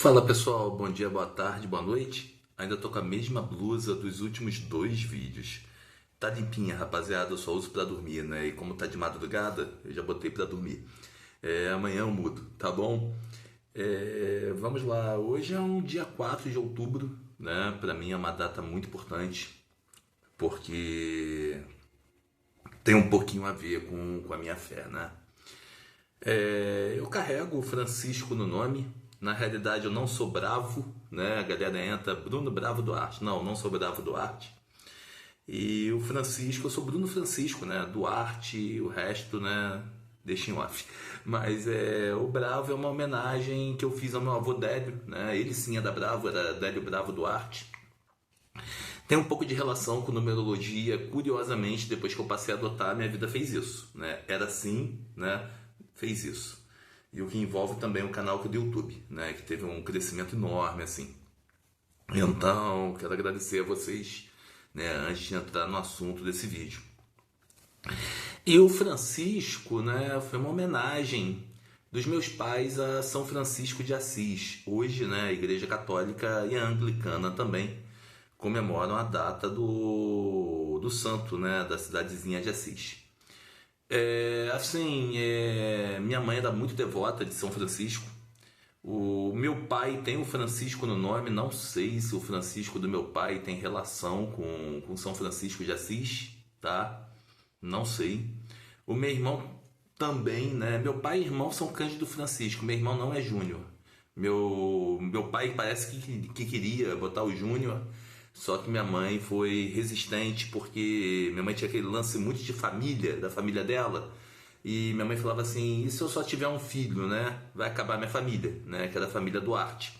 Fala pessoal, bom dia, boa tarde, boa noite. Ainda tô com a mesma blusa dos últimos dois vídeos. Tá limpinha, rapaziada, eu só uso pra dormir, né? E como tá de madrugada, eu já botei pra dormir. Amanhã eu mudo, tá bom? Vamos lá, hoje é um dia 4 de outubro, né? Pra mim é uma data muito importante, porque tem um pouquinho a ver com a minha fé, né? Eu carrego o Francisco no nome. Na realidade, eu não sou Bravo, né? A galera entra Bruno Bravo Duarte. Não, não sou Bravo Duarte. E o Francisco, eu sou Bruno Francisco, né? Duarte, o resto, né? Deixa em off. Mas o Bravo é uma homenagem que eu fiz ao meu avô Délio, né? Ele sim é da Bravo, era Délio Bravo Duarte. Tem um pouco de relação com numerologia. Curiosamente, depois que eu passei a adotar, minha vida fez isso, né? Era assim, né? Fez isso. E o que envolve também o canal do YouTube, né? Que teve um crescimento enorme, assim. Então, quero agradecer a vocês, né? Antes de entrar no assunto desse vídeo. E o Francisco, né? Foi uma homenagem dos meus pais a São Francisco de Assis. Hoje, né? A Igreja Católica e a Anglicana também comemoram a data do santo, né? Da cidadezinha de Assis. Minha mãe era muito devota de São Francisco. O meu pai tem o Francisco no nome, não sei se o Francisco do meu pai tem relação com São Francisco de Assis, tá? Não sei. O meu irmão também, né? Meu pai e irmão são Cândido Francisco, meu irmão não é Júnior. Meu pai parece que queria botar o Júnior, só que minha mãe foi resistente porque minha mãe tinha aquele lance muito de família, da família dela. E minha mãe falava assim: e se eu só tiver um filho, né? Vai acabar minha família, né? Que era a família Duarte.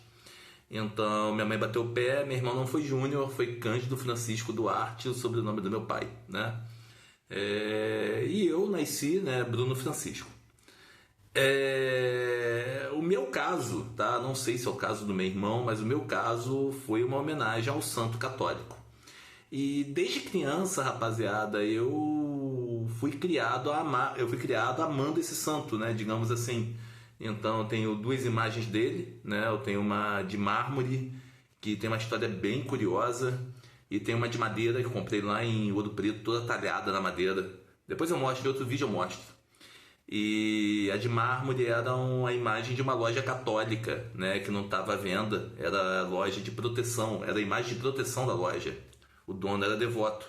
Então minha mãe bateu o pé, meu irmão não foi Júnior, foi Cândido Francisco Duarte, o sobrenome do meu pai, né? E eu nasci, né? Bruno Francisco. O meu caso, tá? Não sei se é o caso do meu irmão, mas o meu caso foi uma homenagem ao santo católico. E desde criança, rapaziada, eu fui criado amando esse santo, né? Digamos assim. Então eu tenho duas imagens dele, né? Eu tenho uma de mármore, que tem uma história bem curiosa, e tem uma de madeira que eu comprei lá em Ouro Preto, toda talhada na madeira. Depois eu mostro, em outro vídeo eu mostro. E a de mármore era a imagem de uma loja católica, né, que não estava à venda, era a loja de proteção, era a imagem de proteção da loja. O dono era devoto.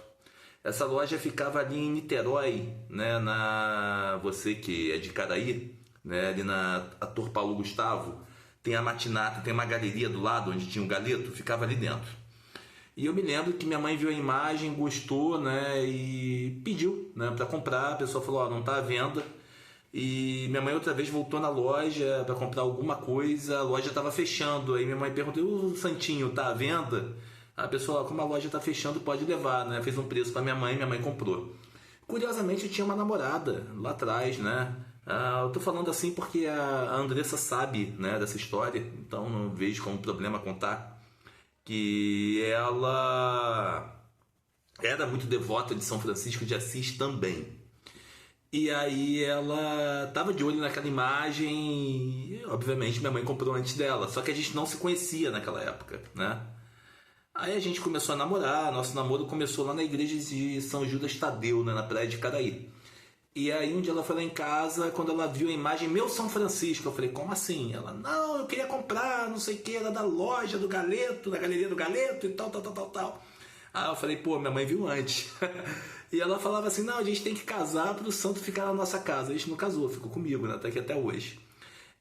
Essa loja ficava ali em Niterói, né, você que é de Caraí, né, ali na Ator Paulo Gustavo, tem a Matinata, tem uma galeria do lado onde tinha um galeto, ficava ali dentro. E eu me lembro que minha mãe viu a imagem, gostou, né, e pediu, né, para comprar. A pessoa falou: ó, não está à venda. E minha mãe outra vez voltou na loja para comprar alguma coisa, a loja estava fechando. Aí minha mãe perguntou: o santinho tá à venda? A pessoa: como a loja está fechando, pode levar, né? Fez um preço para minha mãe comprou. Curiosamente, eu tinha uma namorada lá atrás, né? Eu tô falando assim porque a Andressa sabe, né, dessa história, então não vejo como problema contar que ela era muito devota de São Francisco de Assis também. E aí ela tava de olho naquela imagem e, obviamente, minha mãe comprou antes dela. Só que a gente não se conhecia naquela época, né? Aí a gente começou a namorar, nosso namoro começou lá na igreja de São Judas Tadeu, né, na praia de Caraí. E aí um dia ela foi lá em casa, quando ela viu a imagem, meu São Francisco, eu falei: como assim? Ela: não, eu queria comprar, não sei o que, era da loja do Galeto, da galeria do Galeto e tal, tal, tal, tal, tal. Aí eu falei: pô, minha mãe viu antes. E ela falava assim: não, a gente tem que casar para o santo ficar na nossa casa. A gente não casou, ficou comigo, né? Tá aqui até hoje.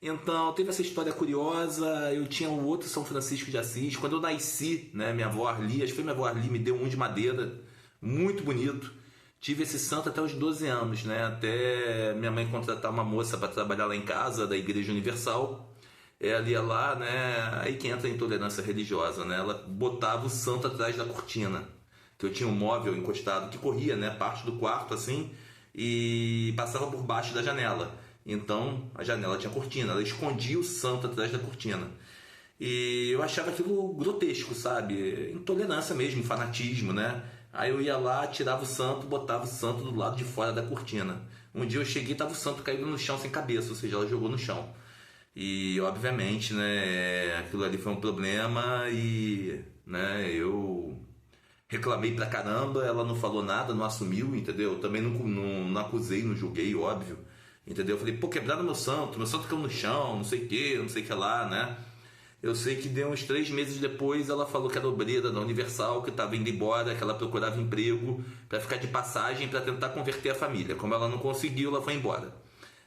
Então, teve essa história curiosa. Eu tinha um outro São Francisco de Assis. Quando eu nasci, né, minha avó Arli, acho que foi minha avó Arli, me deu um de madeira, muito bonito. Tive esse santo até os 12 anos, né? Até minha mãe contratar uma moça para trabalhar lá em casa, da Igreja Universal. Ela ia lá, né? Aí que entra a intolerância religiosa, né? Ela botava o santo atrás da cortina, que eu tinha um móvel encostado que corria, né, parte do quarto assim, e passava por baixo da janela. Então a janela tinha cortina, ela escondia o santo atrás da cortina. E eu achava aquilo grotesco, sabe? Intolerância mesmo, fanatismo, né? Aí eu ia lá, tirava o santo, botava o santo do lado de fora da cortina. Um dia eu cheguei e tava o santo caído no chão sem cabeça, ou seja, ela jogou no chão. E obviamente, né, aquilo ali foi um problema e, né, eu reclamei pra caramba, ela não falou nada, não assumiu, entendeu? Também não acusei, não julguei, óbvio, entendeu? Eu falei, pô, quebraram meu santo caiu no chão, não sei o que, não sei o que lá, né? Eu sei que deu uns 3 meses depois, ela falou que era obreira da Universal, que estava indo embora, que ela procurava emprego para ficar de passagem para tentar converter a família. Como ela não conseguiu, ela foi embora,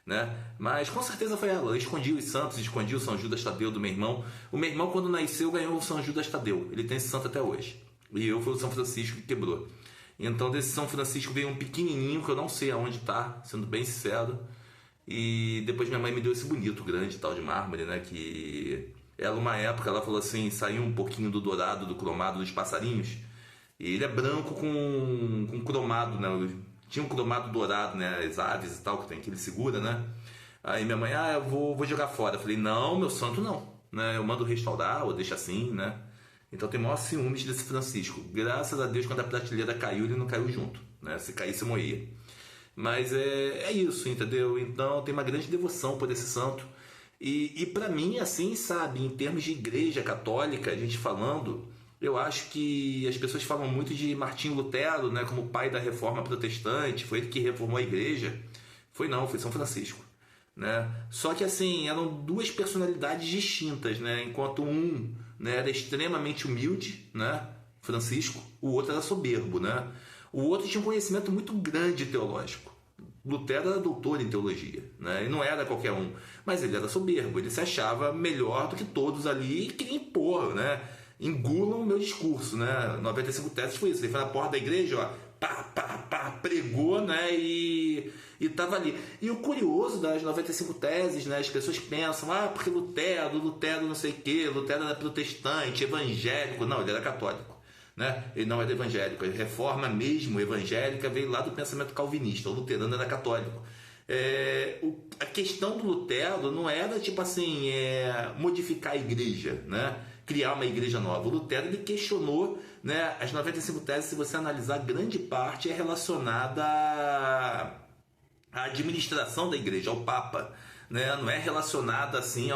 né? Mas com certeza foi ela. Eu escondi os santos, escondi o São Judas Tadeu do meu irmão. O meu irmão, quando nasceu, ganhou o São Judas Tadeu. Ele tem esse santo até hoje. E eu fui o São Francisco que quebrou. Então desse São Francisco veio um pequenininho que eu não sei aonde está, sendo bem sincero. E depois minha mãe me deu esse bonito, grande tal de mármore, né? Que ela, uma época, ela falou assim: saiu um pouquinho do dourado, do cromado dos passarinhos. E ele é branco com cromado, né? Tinha um cromado dourado, né? As aves e tal, que tem que ele segura, né? Aí minha mãe, eu vou jogar fora. Eu falei, não, meu santo não, né? Eu mando restaurar ou deixa assim, né? Então tem maior ciúmes desse Francisco. Graças a Deus, quando a prateleira caiu, ele não caiu junto, né? Se caísse, morria. Mas é isso, entendeu? Então tem uma grande devoção por esse santo. E para mim, assim, sabe, em termos de igreja católica, a gente falando, eu acho que as pessoas falam muito de Martinho Lutero, né, como pai da reforma protestante, foi ele que reformou a igreja. Foi não, foi São Francisco, né? Só que assim, eram duas personalidades distintas, né? Enquanto um, né, era extremamente humilde, né, Francisco, o outro era soberbo, né? O outro tinha um conhecimento muito grande teológico. Lutero era doutor em teologia, né? E não era qualquer um, mas ele era soberbo, ele se achava melhor do que todos ali e queria impor, né? Engulam o meu discurso, né? 95 teses foi isso, ele foi na porta da igreja, ó, pá, pá, pá, pregou, né? E tava ali. E o curioso das 95 teses, né? As pessoas pensam, porque Lutero não sei o quê, Lutero era protestante, evangélico. Não, ele era católico. Né? Ele não era evangélico, a reforma mesmo evangélica veio lá do pensamento calvinista, o luterano era católico. A questão do Lutero não era tipo assim, modificar a igreja, né? Criar uma igreja nova. O Lutero ele questionou, né? As 95 teses, se você analisar, grande parte é relacionada à administração da igreja, ao Papa, né? Não é relacionada assim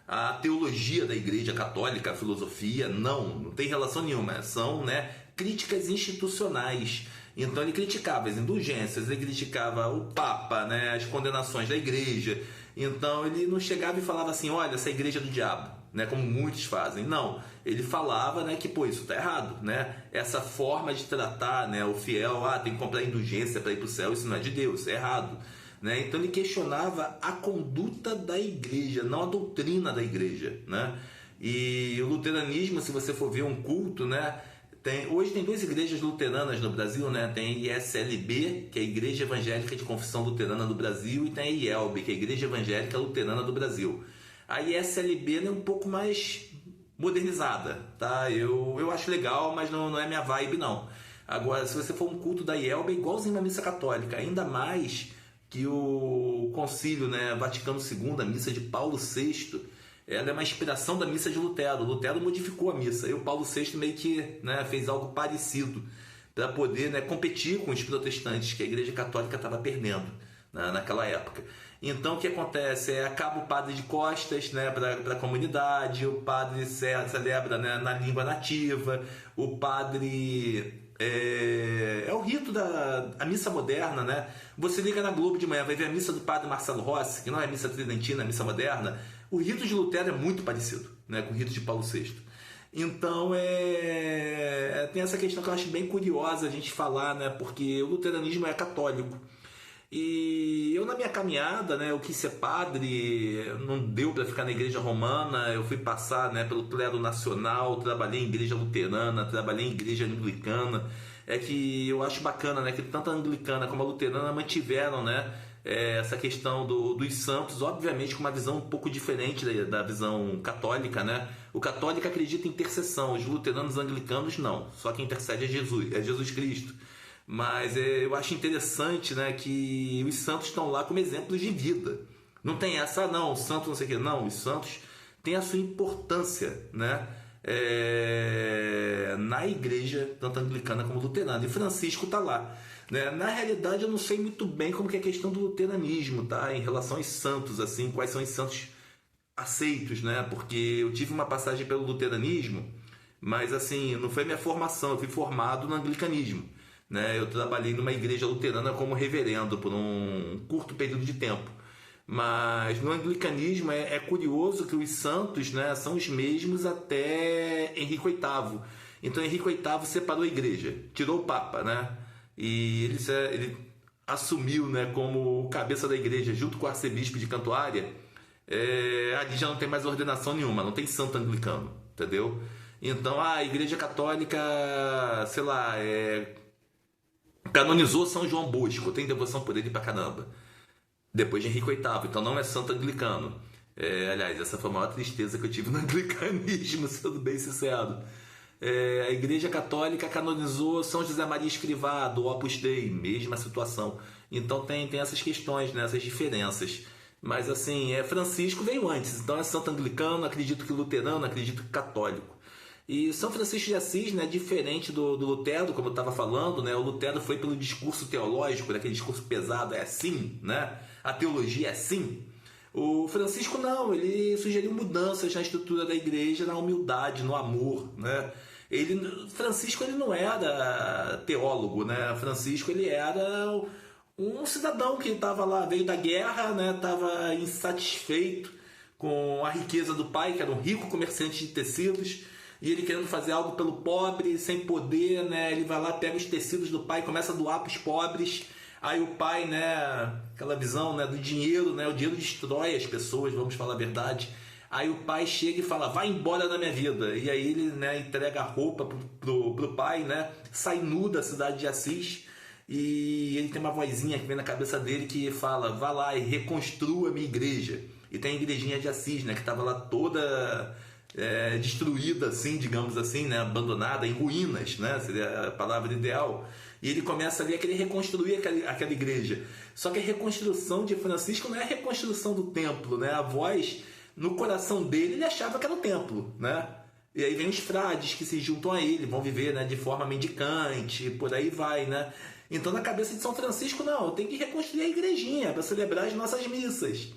a teologia da igreja católica, a filosofia, não tem relação nenhuma, são, né, críticas institucionais. Então ele criticava as indulgências, ele criticava o Papa, né, as condenações da igreja. Então ele não chegava e falava assim, olha, essa igreja é do diabo, né, como muitos fazem. Não, ele falava, né, que pô, isso está errado, né? Essa forma de tratar, né, o fiel, tem que comprar indulgência para ir para o céu, isso não é de Deus, é errado. Né? Então ele questionava a conduta da igreja, não a doutrina da igreja, né? E o luteranismo, se você for ver um culto, né? Hoje tem duas igrejas luteranas no Brasil, né? Tem a ISLB, que é a Igreja Evangélica de Confissão Luterana do Brasil, e tem a IELB, que é a Igreja Evangélica Luterana do Brasil. A ISLB é um pouco mais modernizada, tá? Eu acho legal, mas não é minha vibe, não. Agora, se você for um culto da IELB, é igualzinho uma missa católica, ainda mais que o concílio, né, Vaticano II, a missa de Paulo VI, ela é uma inspiração da missa de Lutero. Lutero modificou a missa e o Paulo VI meio que, né, fez algo parecido para poder, né, competir com os protestantes que a Igreja Católica estava perdendo, né, naquela época. Então o que acontece? Acaba o padre de costas, né, para a comunidade, o padre celebra, né, na língua nativa, o padre... É o rito da missa moderna, né? Você liga na Globo de manhã, vai ver a missa do padre Marcelo Rossi, que não é a missa tridentina, é a missa moderna. O rito de Lutero é muito parecido, né, com o rito de Paulo VI. Então tem essa questão que eu acho bem curiosa a gente falar, né? Porque o luteranismo é católico. E eu, na minha caminhada, né, eu quis ser padre, não deu para ficar na igreja romana, eu fui passar, né, pelo clero nacional, trabalhei em igreja luterana, trabalhei em igreja anglicana. É que eu acho bacana, né, que tanto a anglicana como a luterana mantiveram, né, essa questão dos santos, obviamente com uma visão um pouco diferente da visão católica, né? O católico acredita em intercessão, os luteranos anglicanos não, só quem intercede é Jesus Cristo. Mas eu acho interessante, né, que os santos estão lá como exemplos de vida. Não tem essa, não, o santo não sei o que, não, os santos têm a sua importância, né, na igreja, tanto anglicana como luterana, e Francisco está lá. Né? Na realidade, eu não sei muito bem como que é a questão do luteranismo, tá? Em relação aos santos, assim, quais são os santos aceitos, né? Porque eu tive uma passagem pelo luteranismo, mas assim, não foi minha formação, eu fui formado no anglicanismo, né? Eu trabalhei numa igreja luterana como reverendo por um curto período de tempo. Mas no anglicanismo é curioso que os santos, né, são os mesmos até Henrique VIII. Então Henrique VIII separou a igreja, tirou o Papa, né? E ele assumiu, né, como cabeça da igreja junto com o arcebispo de Cantuária. Ali já não tem mais ordenação nenhuma, não tem santo anglicano, entendeu? Então a igreja católica, sei lá, canonizou São João Bosco, tem devoção por ele pra caramba. Depois de Henrique VIII, então não é santo anglicano. Aliás, essa foi a maior tristeza que eu tive no anglicanismo, sendo bem sincero. A Igreja Católica canonizou São José Maria Escrivá, do Opus Dei, mesma situação. Então tem essas questões, né, essas diferenças. Mas assim, Francisco veio antes, então é santo anglicano, acredito que luterano, acredito que católico. E São Francisco de Assis, né, diferente do Lutero, como eu estava falando, né, o Lutero foi pelo discurso teológico, aquele discurso pesado, é assim, né? A teologia é assim. O Francisco não, ele sugeriu mudanças na estrutura da igreja, na humildade, no amor, né? Francisco ele não era teólogo, né? Francisco ele era um cidadão que estava lá, veio da guerra, né? Estava insatisfeito com a riqueza do pai, que era um rico comerciante de tecidos, e ele querendo fazer algo pelo pobre, sem poder, né? Ele vai lá, pega os tecidos do pai, começa a doar para os pobres. Aí o pai, né, aquela visão, né, do dinheiro, né, o dinheiro destrói as pessoas, vamos falar a verdade. Aí o pai chega e fala, vai embora da minha vida. E aí ele, né, entrega a roupa pro pai, né, sai nu da cidade de Assis. E ele tem uma vozinha que vem na cabeça dele que fala, vá lá e reconstrua a minha igreja. E tem a igrejinha de Assis, né, que estava lá toda destruída, assim, digamos assim, né, abandonada, em ruínas, né, seria a palavra ideal. E ele começa ali a querer reconstruir aquela igreja. Só que a reconstrução de Francisco não é a reconstrução do templo, né? A voz, no coração dele, ele achava que era o templo, né? E aí vem os frades que se juntam a ele, vão viver, né, de forma mendicante, por aí vai, né? Então na cabeça de São Francisco, não, eu tenho que reconstruir a igrejinha para celebrar as nossas missas.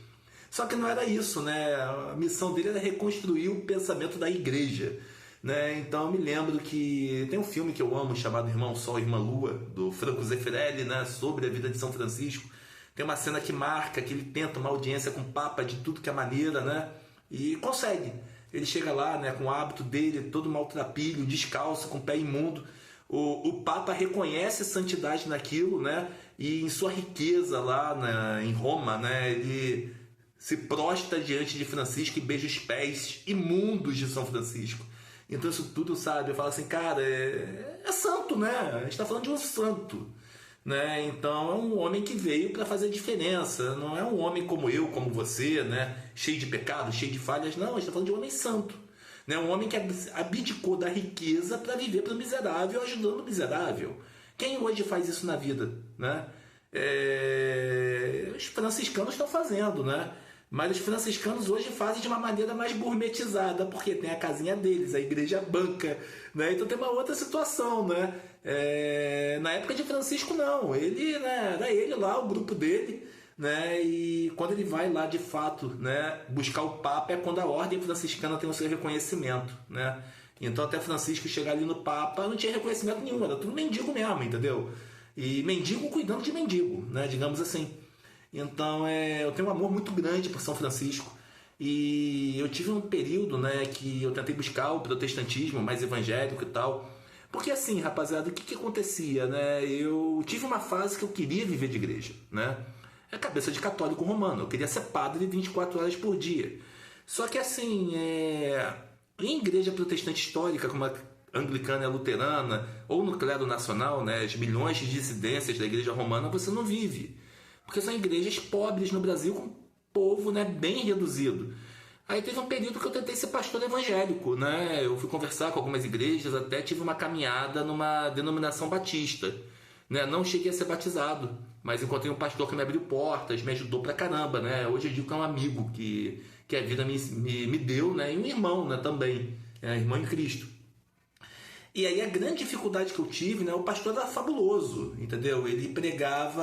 Só que não era isso, né? A missão dele era reconstruir o pensamento da igreja. Né? Então eu me lembro que tem um filme que eu amo chamado Irmão Sol, Irmã Lua, do Franco Zeffirelli, né? Sobre a vida de São Francisco. Tem uma cena que marca que ele tenta uma audiência com o Papa de tudo que é maneira, né? E consegue. Ele chega lá, né, com o hábito dele, todo maltrapilho, descalço, com o pé imundo. O Papa reconhece santidade naquilo, né? E em sua riqueza lá em Roma, né? Ele se prostra diante de Francisco e beija os pés imundos de São Francisco. Então isso tudo, sabe, eu falo assim, cara, é santo, né? A gente está falando de um santo, né? Então é um homem que veio para fazer diferença, não é um homem como eu, como você, né? Cheio de pecados, cheio de falhas, não, a gente está falando de um homem santo, né? Um homem que abdicou da riqueza para viver para o miserável, ajudando o miserável. Quem hoje faz isso na vida, né? Os franciscanos estão fazendo, né? Mas os franciscanos hoje fazem de uma maneira mais gourmetizada, porque tem a casinha deles, a igreja banca, né? Então tem uma outra situação, né? Na época de Francisco não, ele, né, era ele lá, o grupo dele, né? E quando ele vai lá de fato, né, buscar o Papa é quando a ordem franciscana tem o seu reconhecimento, né? Então até Francisco chegar ali no Papa não tinha reconhecimento nenhum, era tudo mendigo mesmo, entendeu? E mendigo cuidando de mendigo, né? Digamos assim. Então eu tenho um amor muito grande por São Francisco. E eu tive um período, né, que eu tentei buscar o protestantismo mais evangélico e tal. Porque assim, rapaziada, o que acontecia, né? Eu tive uma fase que eu queria viver de igreja, né? É cabeça de católico romano. Eu queria ser padre 24 horas por dia. Só que assim, em igreja protestante histórica, como a anglicana e a luterana, ou no clero nacional, né, as milhões de dissidências da igreja romana, você não vive. Porque são igrejas pobres no Brasil, com um povo, né, bem reduzido. Aí teve um período que eu tentei ser pastor evangélico, né? Eu fui conversar com algumas igrejas, até tive uma caminhada numa denominação batista, né? Não cheguei a ser batizado, mas encontrei um pastor que me abriu portas, me ajudou pra caramba, né? Hoje eu digo que é um amigo que a vida me deu, né? E um irmão, né, também, irmão em Cristo. E aí a grande dificuldade que eu tive, né, o pastor era fabuloso, entendeu? Ele pregava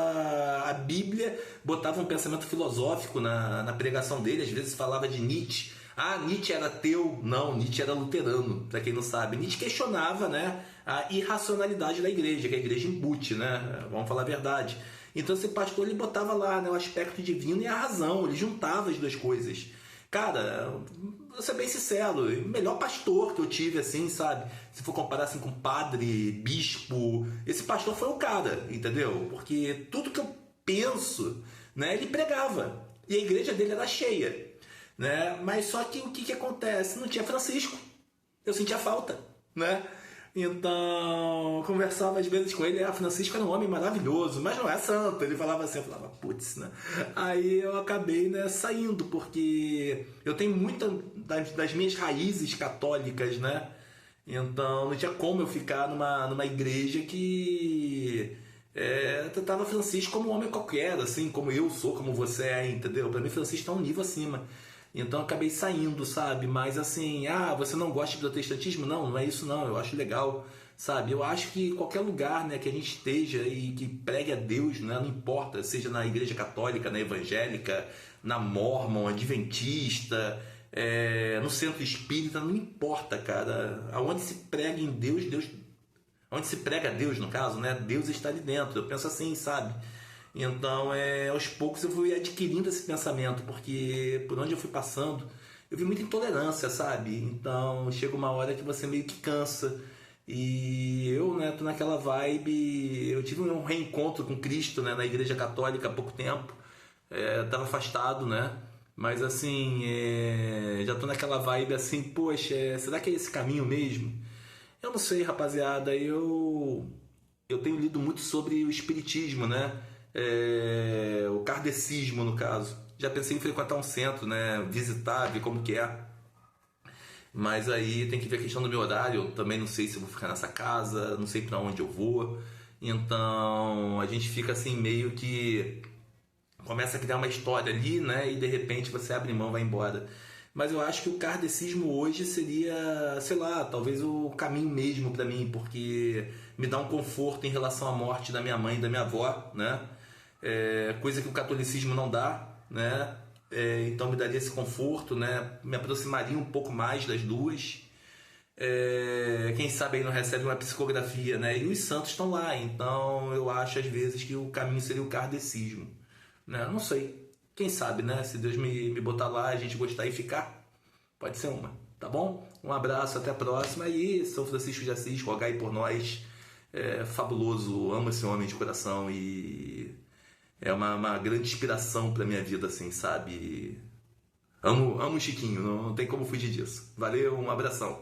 a Bíblia, botava um pensamento filosófico na pregação dele, às vezes falava de Nietzsche. Ah, Nietzsche era ateu? Não, Nietzsche era luterano, para quem não sabe. Nietzsche questionava, né, a irracionalidade da igreja, que a igreja embute, né? Vamos falar a verdade. Então esse pastor ele botava lá, né, o aspecto divino e a razão, ele juntava as duas coisas. Cara, vou ser bem sincero, o melhor pastor que eu tive, assim, sabe? Se for comparar assim com padre, bispo, esse pastor foi o cara, entendeu? Porque tudo que eu penso, né, ele pregava. E a igreja dele era cheia, né? Mas só que o que acontece? Não tinha Francisco. Eu sentia falta, né? Então, eu conversava às vezes com ele, Francisco era um homem maravilhoso, mas não é santo. Ele falava assim, eu falava, putz, né? Aí eu acabei, né, saindo, porque eu tenho muitas das minhas raízes católicas, né? Então, não tinha como eu ficar numa igreja que tratava Francisco como um homem qualquer, assim, como eu sou, como você é, entendeu? Pra mim, Francisco está um nível acima. Então eu acabei saindo, sabe? Mas assim, você não gosta de protestantismo? Não, não é isso não, eu acho legal, sabe? Eu acho que qualquer lugar, né, que a gente esteja e que pregue a Deus, né, não importa, seja na igreja católica, na evangélica, na mórmon, adventista, no centro espírita, não importa, cara. Aonde se prega em Deus, onde se prega a Deus, no caso, né, Deus está ali dentro. Eu penso assim, sabe? Então, aos poucos eu fui adquirindo esse pensamento, porque por onde eu fui passando, eu vi muita intolerância, sabe? Então, chega uma hora que você meio que cansa. E eu, né, tô naquela vibe. Eu tive um reencontro com Cristo, né, na Igreja Católica há pouco tempo. Tava afastado, né? Mas assim, já tô naquela vibe assim, poxa, será que é esse caminho mesmo? Eu não sei, rapaziada. Eu tenho lido muito sobre o espiritismo, né? O kardecismo, no caso. Já pensei em frequentar um centro, né? Visitar, ver como que é. Mas aí tem que ver a questão do meu horário. Eu também não sei se eu vou ficar nessa casa, não sei para onde eu vou. Então a gente fica assim meio que começa a criar uma história ali, né? E de repente você abre mão, vai embora. Mas eu acho que o kardecismo hoje seria, sei lá, talvez o caminho mesmo para mim, porque me dá um conforto em relação à morte da minha mãe e da minha avó, né? Coisa que o catolicismo não dá, né? Então me daria esse conforto, né? Me aproximaria um pouco mais das duas. Quem sabe aí não recebe uma psicografia, né? E os santos estão lá, então eu acho às vezes que o caminho seria o kardecismo, né? Não sei. Quem sabe, né? Se Deus me botar lá, a gente gostar e ficar, pode ser uma, tá bom? Um abraço, até a próxima. E São Francisco de Assis, rogai por nós. Fabuloso, amo esse homem de coração e é uma grande inspiração pra minha vida, assim, sabe? Amo o Chiquinho, não tem como fugir disso. Valeu, um abração.